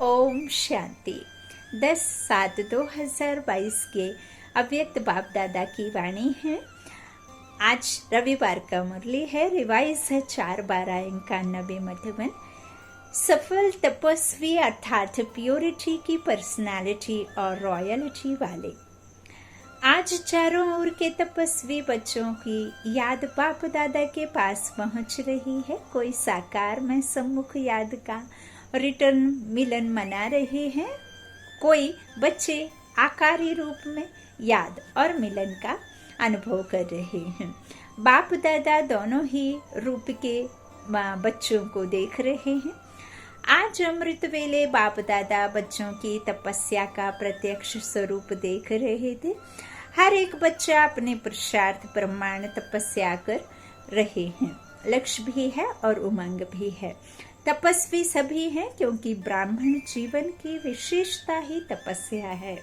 ओम शांति। 10/7/2022 के अव्यक्त बाप दादा की वाणी है। आज रविवार का मुरली है। रिवाइज है 4/12/91 मधुबन। सफल तपस्वी अर्थात प्योरिटी की पर्सनालिटी और रॉयल्टी वाले। आज चारों ओर के तपस्वी बच्चों की याद बाप दादा के पास पहुंच रही है। कोई साकार में सम्मुख याद का रिटर्न मिलन मना रहे हैं, कोई बच्चे आकारी रूप में याद और मिलन का अनुभव कर रहे हैं। बाप दादा दोनों ही रूप के बच्चों को देख रहे हैं। आज अमृत वेले बाप दादा बच्चों की तपस्या का प्रत्यक्ष स्वरूप देख रहे थे। हर एक बच्चा अपने पुरुषार्थ प्रमाण तपस्या कर रहे हैं। लक्ष्य भी है और उमंग भी है। तपस्वी सभी हैं क्योंकि ब्राह्मण जीवन की विशेषता ही तपस्या है।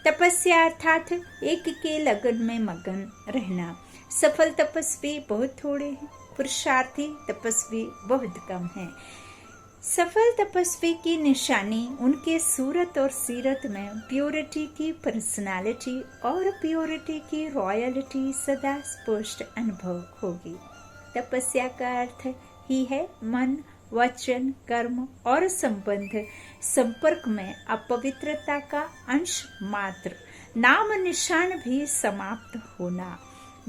तपस्या अर्थात एक के लगन में मगन रहना। सफल तपस्वी बहुत थोड़े हैं, पुरुषार्थी तपस्वी बहुत कम हैं। सफल तपस्वी की निशानी उनके सूरत और सीरत में प्योरिटी की पर्सनालिटी और प्योरिटी की रॉयल्टी सदा स्पष्ट अनुभव होगी। तपस्या का अर्थ ही है मन, वचन, कर्म और संबंध संपर्क में अपवित्रता का अंश मात्र, नाम निशान भी समाप्त होना।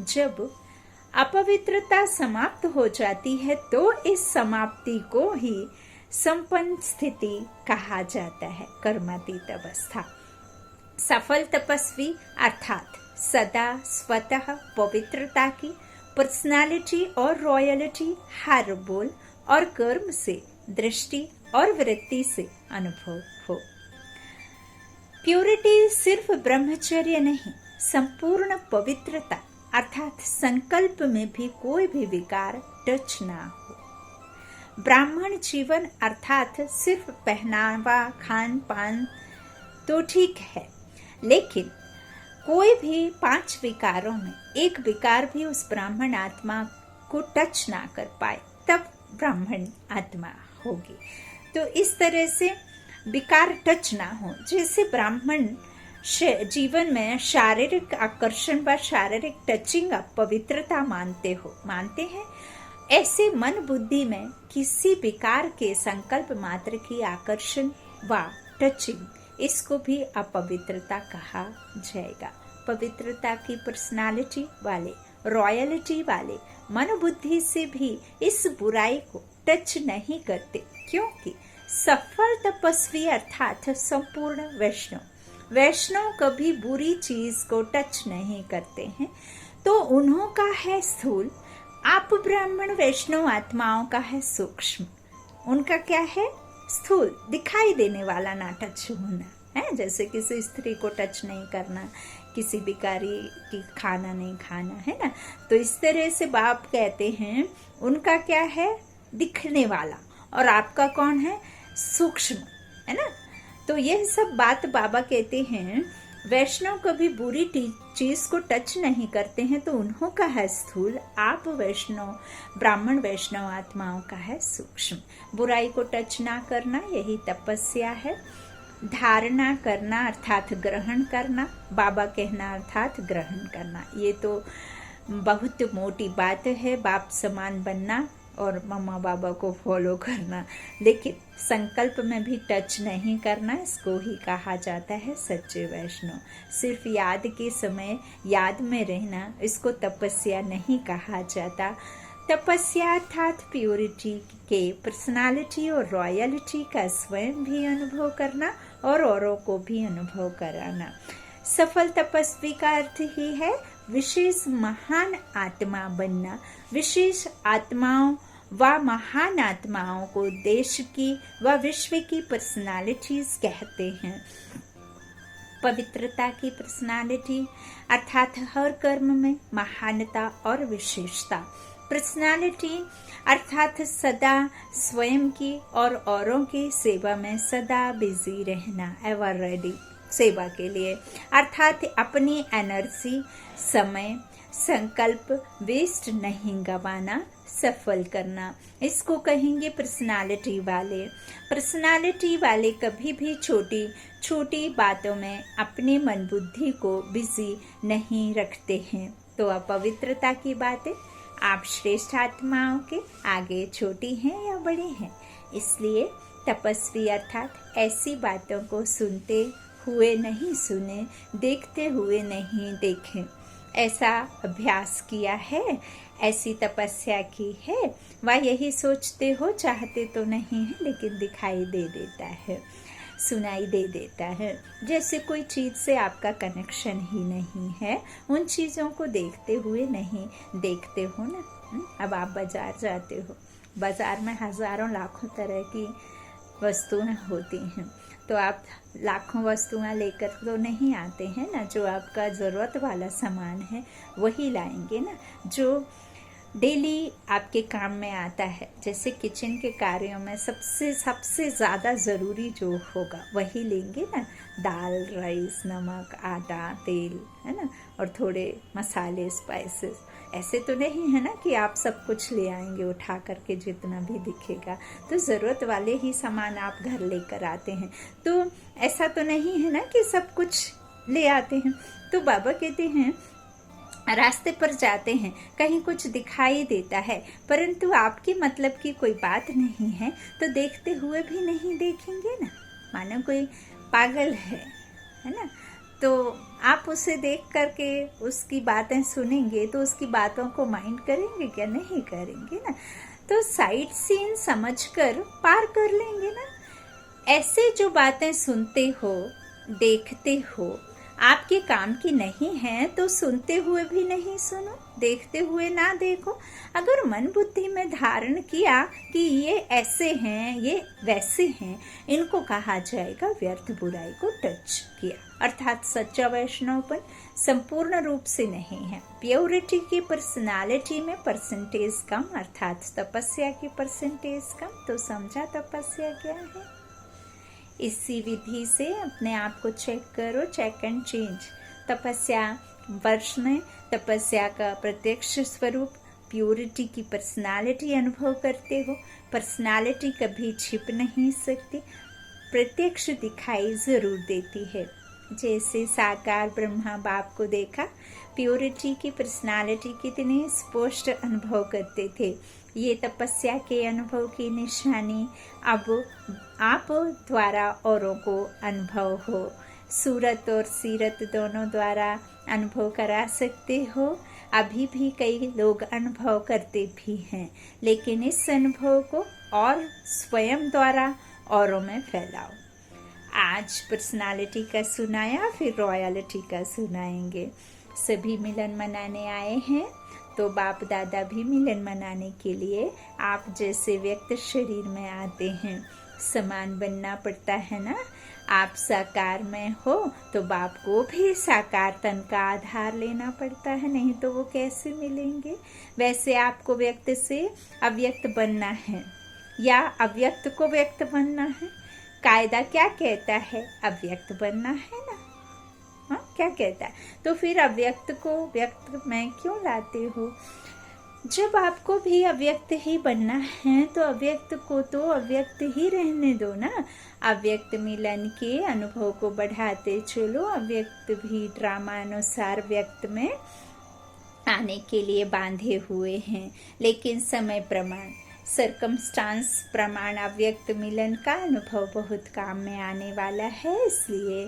जब अपवित्रता समाप्त हो जाती है तो इस समाप्ति को ही संपन्न स्थिति कहा जाता है, कर्मातीत अवस्था। सफल तपस्वी अर्थात सदा स्वतः पवित्रता की पर्सनालिटी और रॉयल्टी हर बोल और कर्म से, दृष्टि और वृत्ति से अनुभव हो। प्योरिटी सिर्फ ब्रह्मचर्य नहीं, संपूर्ण पवित्रता अर्थात संकल्प में भी कोई भी विकार टच ना हो। ब्राह्मण जीवन अर्थात सिर्फ पहनावा, खान पान तो ठीक है, लेकिन कोई भी 5 विकारों में एक विकार भी उस ब्राह्मण आत्मा को टच ना कर पाए तब ब्राह्मण आत्मा होगी। तो इस तरह से विकार टच ना हो। जैसे ब्राह्मण जीवन में शारीरिक आकर्षण व शारीरिक टचिंग पवित्रता मानते हैं, ऐसे मन बुद्धि में किसी विकार के संकल्प मात्र की आकर्षण व टचिंग, इसको भी अपवित्रता कहा जाएगा। पवित्रता की पर्सनालिटी वाले, रॉयल्टी वाले मन बुद्धि से भी इस बुराई को टच नहीं करते, क्योंकि सफल तपस्वी अर्थात संपूर्ण वैष्णव कभी बुरी चीज को टच नहीं करते हैं। तो उन्हों का है स्थूल, आप ब्राह्मण वैष्णव आत्माओं का है सूक्ष्म। उनका क्या है? स्थूल, दिखाई देने वाला ना टच होना है। जैसे किसी स्त्री को टच नहीं करना, किसी भिखारी की खाना नहीं खाना, है ना। तो इस तरह से बाप कहते हैं उनका क्या है? दिखने वाला। और आपका कौन है? सूक्ष्म, है ना। तो यह सब बात बाबा कहते हैं वैष्णव कभी बुरी चीज को टच नहीं करते हैं, तो उन्हों का है स्थूल, आप ब्राह्मण वैष्णव आत्माओं का है सूक्ष्म। बुराई को टच ना करना यही तपस्या है। धारणा करना अर्थात ग्रहण करना, बाबा कहना अर्थात ग्रहण करना। ये तो बहुत मोटी बात है, बाप समान बनना और मम्मा बाबा को फॉलो करना, लेकिन संकल्प में भी टच नहीं करना, इसको ही कहा जाता है सच्चे वैष्णव। सिर्फ याद के समय याद में रहना, इसको तपस्या नहीं कहा जाता। तपस्या अर्थात प्योरिटी के पर्सनालिटी और रॉयल्टी का स्वयं भी अनुभव करना और औरों को भी अनुभव कराना। सफल तपस्वी का अर्थ ही है विशेष महान आत्मा बनना। विशेष आत्माओं व महान आत्माओं को देश की व विश्व की पर्सनालिटीज कहते हैं। पवित्रता की पर्सनालिटी अर्थात हर कर्म में महानता और विशेषता। पर्सनालिटी अर्थात सदा स्वयं की और औरों की सेवा में सदा बिजी रहना, एवर रेडी सेवा के लिए, अर्थात अपनी एनर्जी, समय, संकल्प वेस्ट नहीं गवाना, सफल करना, इसको कहेंगे पर्सनालिटी वाले। पर्सनालिटी वाले कभी भी छोटी छोटी बातों में अपने मन बुद्धि को बिजी नहीं रखते हैं। तो अपवित्रता की बातें आप श्रेष्ठ आत्माओं के आगे छोटी हैं या बड़ी हैं, इसलिए तपस्वी अर्थात ऐसी बातों को सुनते हुए नहीं सुने, देखते हुए नहीं देखें। ऐसा अभ्यास किया है, ऐसी तपस्या की है, वह यही सोचते हो, चाहते तो नहीं है लेकिन दिखाई दे देता है, सुनाई दे देता है, जैसे कोई चीज से आपका कनेक्शन ही नहीं है, उन चीजों को देखते हुए नहीं देखते हो ना। अब आप बाजार जाते हो, बाजार में हजारों लाखों तरह की वस्तुएं होती हैं, तो आप लाखों वस्तुएं लेकर तो नहीं आते हैं ना। जो आपका ज़रूरत वाला सामान है वही लाएंगे ना, जो डेली आपके काम में आता है। जैसे किचन के कार्यों में सबसे ज़्यादा ज़रूरी जो होगा वही लेंगे ना, दाल, राइस, नमक, आटा, तेल, है ना, और थोड़े मसाले, स्पाइसेस। ऐसे तो नहीं है ना कि आप सब कुछ ले आएंगे उठा करके जितना भी दिखेगा, तो ज़रूरत वाले ही सामान आप घर लेकर आते हैं। तो ऐसा तो नहीं है ना कि सब कुछ ले आते हैं। तो बाबा कहते हैं रास्ते पर जाते हैं, कहीं कुछ दिखाई देता है, परंतु आपके मतलब की कोई बात नहीं है, तो देखते हुए भी नहीं देखेंगे ना। मानो कोई पागल है ना, तो आप उसे देख करके उसकी बातें सुनेंगे तो उसकी बातों को माइंड करेंगे क्या? नहीं करेंगे ना। तो साइड सीन समझकर पार कर लेंगे ना। ऐसे जो बातें सुनते हो, देखते हो, आपके काम की नहीं है तो सुनते हुए भी नहीं सुनो, देखते हुए ना देखो। अगर मन बुद्धि में धारण किया कि ये ऐसे हैं, ये वैसे हैं, इनको कहा जाएगा व्यर्थ बुराई को टच किया, अर्थात सच्चा वैष्णवपन संपूर्ण रूप से नहीं है। प्योरिटी की पर्सनालिटी में परसेंटेज कम, अर्थात तपस्या की परसेंटेज कम। तो समझा तपस्या क्या है? इसी विधि से अपने आप को चेक करो, चेक एंड चेंज। तपस्या वर्ष में तपस्या का प्रत्यक्ष स्वरूप प्योरिटी की पर्सनालिटी अनुभव करते हो। पर्सनालिटी कभी छिप नहीं सकती, प्रत्यक्ष दिखाई जरूर देती है। जैसे साकार ब्रह्मा बाप को देखा, प्योरिटी की पर्सनालिटी कितने स्पष्ट अनुभव करते थे। ये तपस्या के अनुभव की निशानी अब आप द्वारा औरों को अनुभव हो। सूरत और सीरत दोनों द्वारा अनुभव करा सकते हो। अभी भी कई लोग अनुभव करते भी हैं, लेकिन इस अनुभव को और स्वयं द्वारा औरों में फैलाओ। आज पर्सनालिटी का सुनाया, फिर रॉयलिटी का सुनाएंगे। सभी मिलन मनाने आए हैं, तो बाप दादा भी मिलन मनाने के लिए आप जैसे व्यक्त शरीर में आते हैं। समान बनना पड़ता है ना। आप साकार में हो तो बाप को भी साकार तन का आधार लेना पड़ता है, नहीं तो वो कैसे मिलेंगे। वैसे आपको व्यक्त से अव्यक्त बनना है या अव्यक्त को व्यक्त बनना है। कायदा क्या कहता है? अव्यक्त बनना है ना। हाँ, क्या कहता है? तो फिर अव्यक्त को व्यक्त में क्यों लाते हो? जब आपको भी अव्यक्त ही बनना है तो अव्यक्त को तो अव्यक्त ही रहने दो ना। अव्यक्त मिलन के अनुभव को बढ़ाते चलो। अव्यक्त भी ड्रामा अनुसार व्यक्त में आने के लिए बांधे हुए हैं, लेकिन समय प्रमाण, सर्कमस्टांस प्रमाण अव्यक्त मिलन का अनुभव बहुत काम में आने वाला है। इसलिए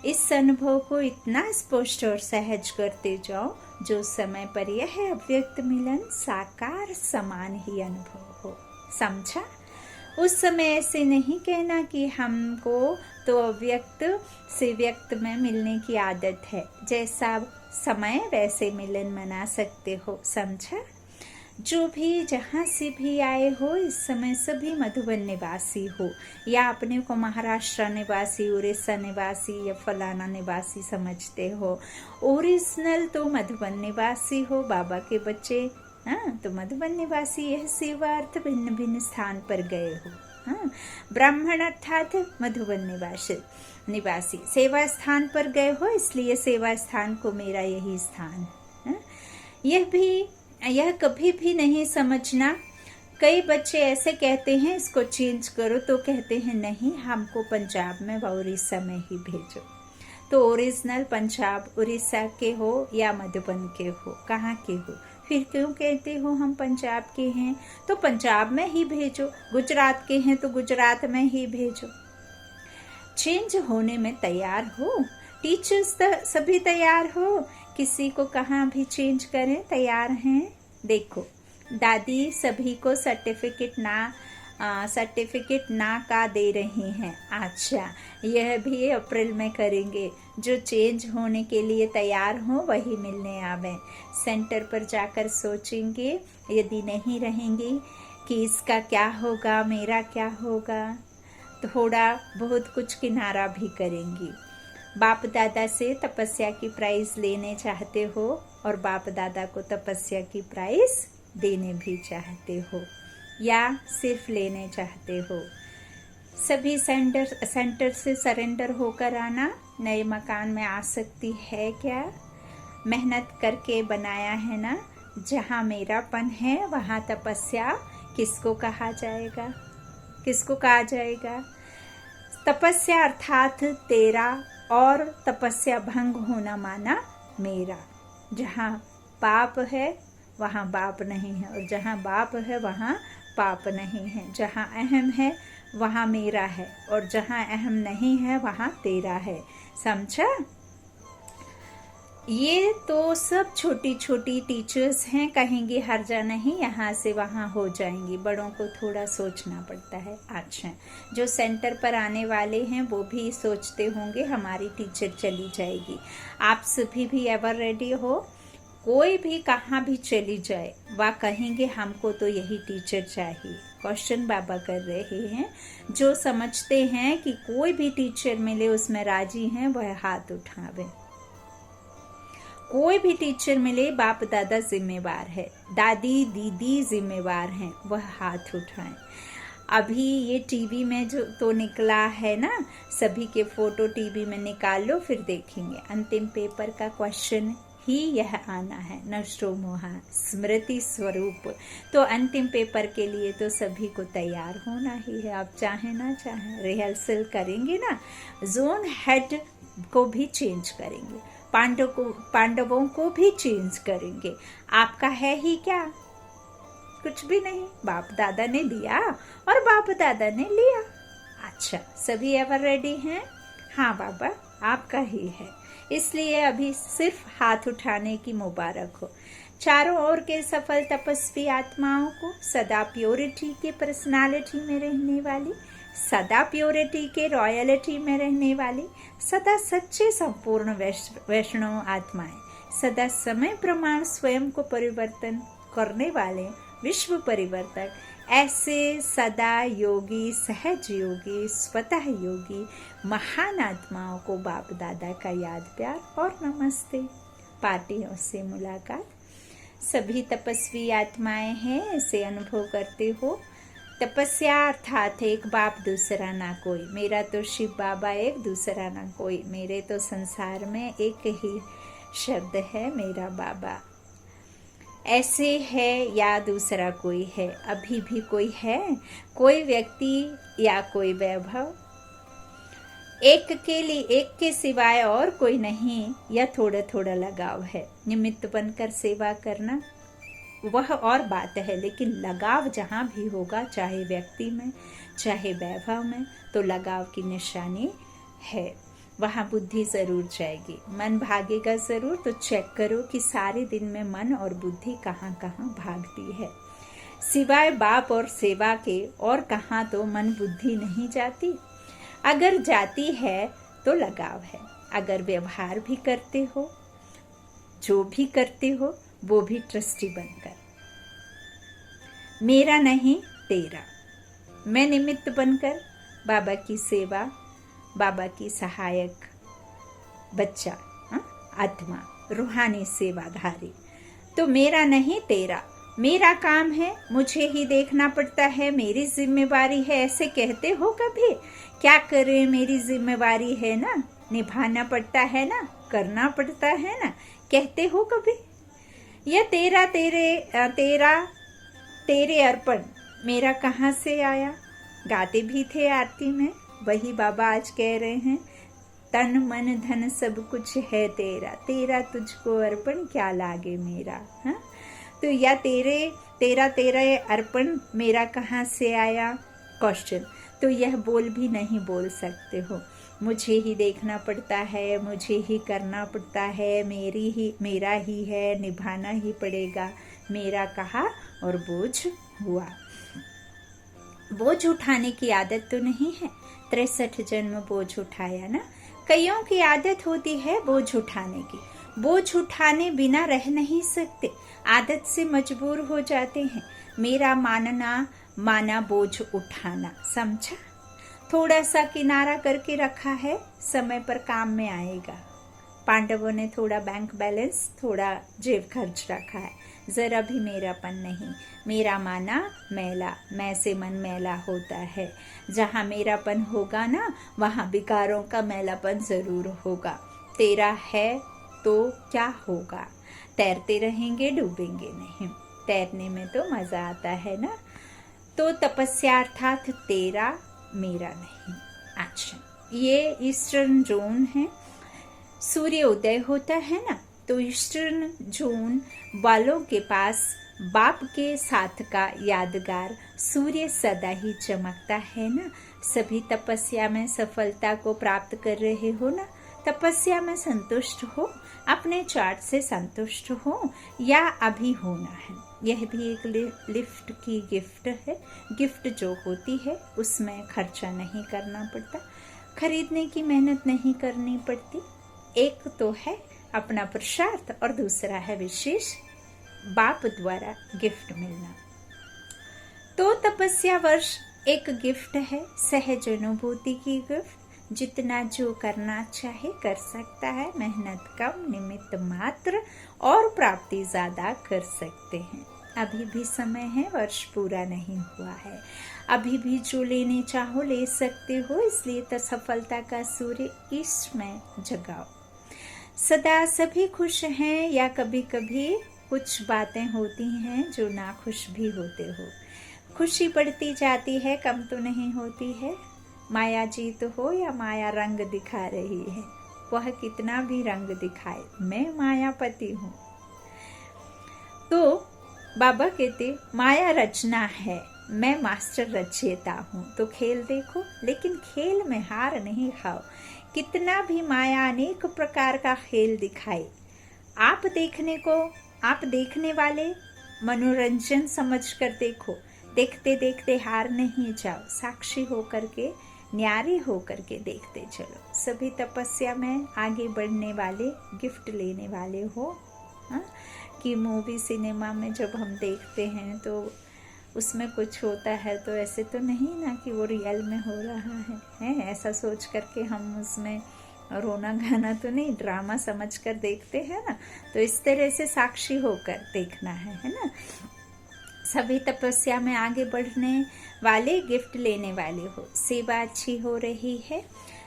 इस अनुभव को इतना स्पष्ट और सहज करते जाओ जो समय पर यह अव्यक्त मिलन साकार समान ही अनुभव हो। समझा? उस समय ऐसे नहीं कहना कि हमको तो अव्यक्त से व्यक्त में मिलने की आदत है, जैसा समय वैसे मिलन मना सकते हो। समझा? जो भी जहाँ से भी आए हो, इस समय सभी मधुबन निवासी हो, या अपने को महाराष्ट्र निवासी, उड़ीसा निवासी या फलाना निवासी समझते हो। ओरिजिनल तो मधुबन निवासी हो, बाबा के बच्चे। हाँ, तो मधुबन निवासी यह सेवा अर्थ भिन्न भिन्न स्थान पर गए हो। हाँ, ब्राह्मण अर्थात मधुबन निवासी सेवा स्थान पर गए हो, इसलिए सेवा स्थान को मेरा यही स्थान है। यह भी यह कभी भी नहीं समझना। कई बच्चे ऐसे कहते हैं इसको चेंज करो, तो कहते हैं नहीं हमको पंजाब में व उड़ीसा में ही भेजो। तो ओरिजिनल पंजाब उड़ीसा के हो या मधुबन के हो, कहाँ के हो, फिर क्यों कहते हो हम पंजाब के हैं, तो पंजाब में ही भेजो। गुजरात के हैं तो गुजरात में ही भेजो। चेंज होने में तैयार हो, टीचर्स सभी तैयार हो, किसी को कहाँ भी चेंज करें तैयार हैं। देखो दादी सभी को सर्टिफिकेट ना का दे रही हैं। अच्छा, यह भी अप्रैल में करेंगे। जो चेंज होने के लिए तैयार हो वही मिलने आवे। सेंटर पर जाकर सोचेंगे, यदि नहीं रहेंगे कि इसका क्या होगा, मेरा क्या होगा, थोड़ा बहुत कुछ किनारा भी करेंगी। बाप दादा से तपस्या की प्राइज लेने चाहते हो और बाप दादा को तपस्या की प्राइज देने भी चाहते हो या सिर्फ लेने चाहते हो। सभी सेंटर से सरेंडर होकर आना। नए मकान में आसक्ति है क्या? मेहनत करके बनाया है ना। जहाँ मेरापन है वहाँ तपस्या किसको कहा जाएगा? किसको कहा जाएगा? तपस्या अर्थात तेरा और तपस्या भंग होना माना मेरा। जहाँ पाप है वहाँ बाप नहीं है और जहाँ बाप है वहाँ पाप नहीं है। जहाँ अहम है वहाँ मेरा है और जहाँ अहम नहीं है वहाँ तेरा है। समझा? ये तो सब छोटी छोटी टीचर्स हैं, कहेंगे हर्जा नहीं, यहाँ से वहाँ हो जाएंगी। बड़ों को थोड़ा सोचना पड़ता है। अच्छा, जो सेंटर पर आने वाले हैं वो भी सोचते होंगे हमारी टीचर चली जाएगी। आप सभी भी एवर रेडी हो? कोई भी कहाँ भी चली जाए वह कहेंगे हमको तो यही टीचर चाहिए। क्वेश्चन बाबा कर रहे हैं। जो समझते हैं कि कोई भी टीचर मिले उसमें राजी हैं वह हाथ उठावे। कोई भी टीचर मिले बाप दादा जिम्मेवार है, दादी दीदी जिम्मेवार हैं, वह हाथ उठाएं। अभी ये टीवी में जो तो निकला है ना, सभी के फोटो टीवी में निकाल लो, फिर देखेंगे। अंतिम पेपर का क्वेश्चन ही यह आना है, नष्टो मोहा स्मृति स्वरूप। तो अंतिम पेपर के लिए तो सभी को तैयार होना ही है। आप चाहे ना चाहे रिहर्सल करेंगे ना। जोन हेड को भी चेंज करेंगे, पांडवों को भी चेंज करेंगे। आपका है ही क्या? कुछ भी नहीं। बाप दादा ने दिया और बाप दादा ने लिया। अच्छा, सभी एवर रेडी हैं? हाँ बाबा, आपका ही है। इसलिए अभी सिर्फ हाथ उठाने की मुबारक हो। चारों ओर के सफल तपस्वी आत्माओं को, सदा प्योरिटी के पर्सनालिटी में रहने वाली, सदा प्योरिटी के रॉयलिटी में रहने वाली, सदा सच्चे संपूर्ण वैष्णव आत्माएं, सदा समय प्रमाण स्वयं को परिवर्तन करने वाले विश्व परिवर्तक, ऐसे सदा योगी, सहज योगी, स्वतः योगी महान आत्माओं को बाप दादा का याद प्यार और नमस्ते। पार्टियों से मुलाकात। सभी तपस्वी आत्माएं हैं, इसे अनुभव करते हो। तपस्या अर्थात एक बाप दूसरा ना कोई। मेरा तो शिव बाबा एक, दूसरा ना कोई। मेरे तो संसार में एक ही शब्द है, मेरा बाबा। ऐसे है या दूसरा कोई है? अभी भी कोई है? कोई व्यक्ति या कोई वैभव? एक के लिए, एक के सिवाय और कोई नहीं, या थोड़ा थोड़ा लगाव है? निमित्त बनकर सेवा करना वह और बात है, लेकिन लगाव जहाँ भी होगा, चाहे व्यक्ति में चाहे वैभव में, तो लगाव की निशानी है। वहाँ बुद्धि जरूर जाएगी। मन भागेगा जरूर, तो चेक करो कि सारे दिन में मन और बुद्धि कहाँ कहाँ भागती है। सिवाय बाप और सेवा के और कहाँ तो मन बुद्धि नहीं जाती। अगर जाती है तो लगाव है। अगर व्यवहार भी करते हो, जो भी करते हो, वो भी ट्रस्टी बनकर। मेरा नहीं तेरा। मैं निमित्त बनकर बाबा की सेवा, बाबा की सहायक बच्चा, आत्मा, रूहानी सेवाधारी। तो मेरा नहीं तेरा। मेरा काम है, मुझे ही देखना पड़ता है, मेरी जिम्मेवारी है, ऐसे कहते हो कभी? क्या करें, मेरी जिम्मेवारी है ना, निभाना पड़ता है ना, करना पड़ता है ना, कहते हो कभी? यह तेरे अर्पण मेरा कहाँ से आया। गाते भी थे आरती में, वही बाबा आज कह रहे हैं, तन मन धन सब कुछ है तेरा, तेरा तुझको अर्पण क्या लागे मेरा। हाँ, तो या तेरा अर्पण मेरा कहाँ से आया क्वेश्चन। तो यह बोल भी नहीं बोल सकते हो, मुझे ही देखना पड़ता है, मुझे ही करना पड़ता है, मेरा ही है, निभाना ही पड़ेगा। मेरा कहा और बोझ हुआ। बोझ उठाने की आदत तो नहीं है, 63 जन्म बोझ उठाया ना। कईयों की आदत होती है बोझ उठाने की, बोझ उठाने बिना रह नहीं सकते, आदत से मजबूर हो जाते हैं। मेरा माना बोझ उठाना, समझा। थोड़ा सा किनारा करके रखा है, समय पर काम में आएगा। पांडवों ने थोड़ा बैंक बैलेंस, थोड़ा जेब खर्च रखा है, जरा भी मेरापन नहीं। मेरा माना मैला, मैं से मन मैला होता है। जहाँ मेरापन होगा ना, वहाँ विकारों का मैलापन जरूर होगा। तेरा है तो क्या होगा, तैरते रहेंगे डूबेंगे नहीं। तैरने में तो मजा आता है ना। तो तपस्या अर्थात तेरा मेरा नहीं। अच्छा, ये ईस्टर्न जोन है, सूर्य उदय होता है ना, तो ईस्टर्न जोन वालों के पास बाप के साथ का यादगार सूर्य सदा ही चमकता है ना। सभी तपस्या में सफलता को प्राप्त कर रहे हो ना, तपस्या में संतुष्ट हो, अपने चार्ट से संतुष्ट हो या अभी होना है। यह भी एक लिफ्ट की गिफ्ट है। गिफ्ट जो होती है उसमें खर्चा नहीं करना पड़ता, खरीदने की मेहनत नहीं करनी पड़ती। एक तो है अपना पुरुषार्थ और दूसरा है विशेष बाप द्वारा गिफ्ट मिलना। तो तपस्या वर्ष एक गिफ्ट है, सहज अनुभूति की गिफ्ट। जितना जो करना चाहे कर सकता है, मेहनत कम, निमित्त मात्र और प्राप्ति ज्यादा कर सकते हैं। अभी भी समय है, वर्ष पूरा नहीं हुआ है, अभी भी जो लेने चाहो ले सकते हो। इसलिए तो सफलता का सूर्य ईस्ट में जगाओ। सदा सभी खुश हैं या कभी कभी कुछ बातें होती हैं जो नाखुश भी होते हो। खुशी बढ़ती जाती है, कम तो नहीं होती है। माया जीत हो या माया रंग दिखा रही है, वह कितना भी रंग दिखाए, मैं मायापति हूँ। तो बाबा कहते माया रचना है, मैं मास्टर रचयिता हूँ। तो खेल देखो, लेकिन खेल में हार नहीं खाओ। कितना भी माया अनेक प्रकार का खेल दिखाए, आप देखने वाले मनोरंजन समझकर देखो। देखते देखते हार नहीं जाओ, साक्षी होकर के, न्यारी होकर के देखते चलो। सभी तपस्या में आगे बढ़ने वाले, गिफ्ट लेने वाले हो। हाँ, कि मूवी सिनेमा में जब हम देखते हैं तो उसमें कुछ होता है, तो ऐसे तो नहीं ना कि वो रियल में हो रहा है, ऐसा सोच करके हम उसमें रोना गाना तो नहीं, ड्रामा समझ कर देखते हैं ना। तो इस तरह से साक्षी होकर देखना है ना। सभी तपस्या में आगे बढ़ने वाले, गिफ्ट लेने वाले हो। सेवा अच्छी हो रही है,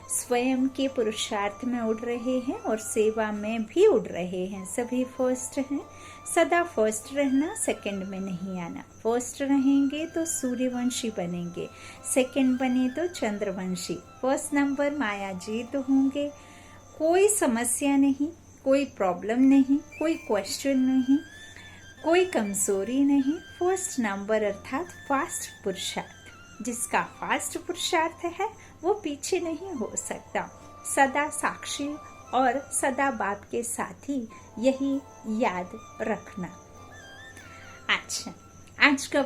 स्वयं के पुरुषार्थ में उड़ रहे हैं और सेवा में भी उड़ रहे हैं। सभी फर्स्ट हैं, सदा फर्स्ट रहना, सेकंड में नहीं आना। फर्स्ट रहेंगे तो सूर्यवंशी बनेंगे, सेकंड बने तो चंद्रवंशी। फर्स्ट नंबर माया जीत होंगे। कोई समस्या नहीं, कोई प्रॉब्लम नहीं, कोई क्वेश्चन नहीं, कोई कमजोरी नहीं। फर्स्ट नंबर अर्थात फास्ट पुरुषार्थ। जिसका फास्ट पुरुषार्थ है वो पीछे नहीं हो सकता। सदा साक्षी और सदा बाप के साथी, यही याद रखना। अच्छा, आज का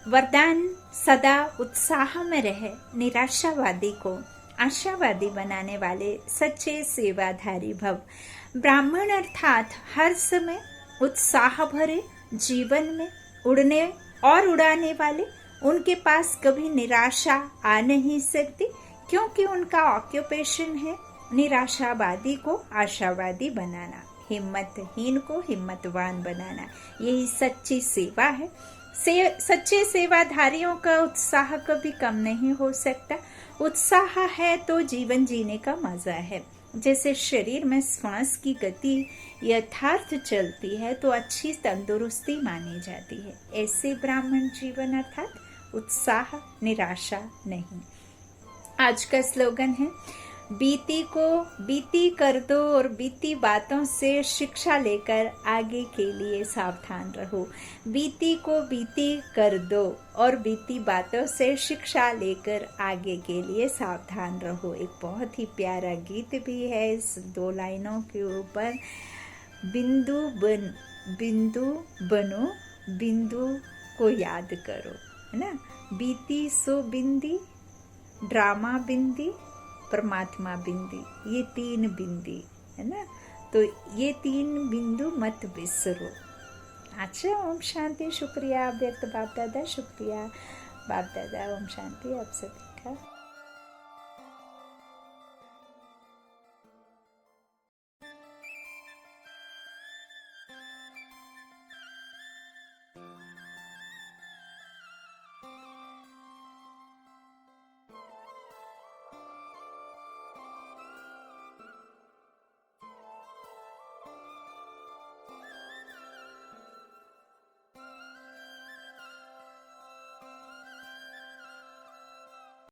वरदान सदा उत्साह में रहे, निराशावादी को आशावादी बनाने वाले सच्चे सेवाधारी भव। ब्राह्मण अर्थात हर समय उत्साह भरे जीवन में उड़ने और उड़ाने वाले। उनके पास कभी निराशा आ नहीं सकती, क्योंकि उनका ऑक्यूपेशन है निराशावादी को आशावादी बनाना, हिम्मतहीन को हिम्मतवान बनाना। यही सच्ची सेवा है। सच्चे सेवाधारियों का उत्साह कभी कम नहीं हो सकता। उत्साह है तो जीवन जीने का मजा है। जैसे शरीर में श्वास की गति यथार्थ चलती है तो अच्छी तंदुरुस्ती मानी जाती है, ऐसे ब्राह्मण जीवन अर्थात उत्साह निराशा नहीं। आज का स्लोगन है, बीती को बीती कर दो और बीती बातों से शिक्षा लेकर आगे के लिए सावधान रहो। बीती को बीती कर दो और बीती बातों से शिक्षा लेकर आगे के लिए सावधान रहो। एक बहुत ही प्यारा गीत भी है इस 2 लाइनों के ऊपर। बिंदु बनो, बिंदु को याद करो, है ना। बीती सो बिंदी, ड्रामा बिंदी, परमात्मा बिंदी, ये 3 बिंदी है ना, तो ये 3 बिंदु मत बिसरो। अच्छा, ओम शांति। शुक्रिया व्यक्त बाप दादा, शुक्रिया बाप दादा। ओम शांति आप सभी का।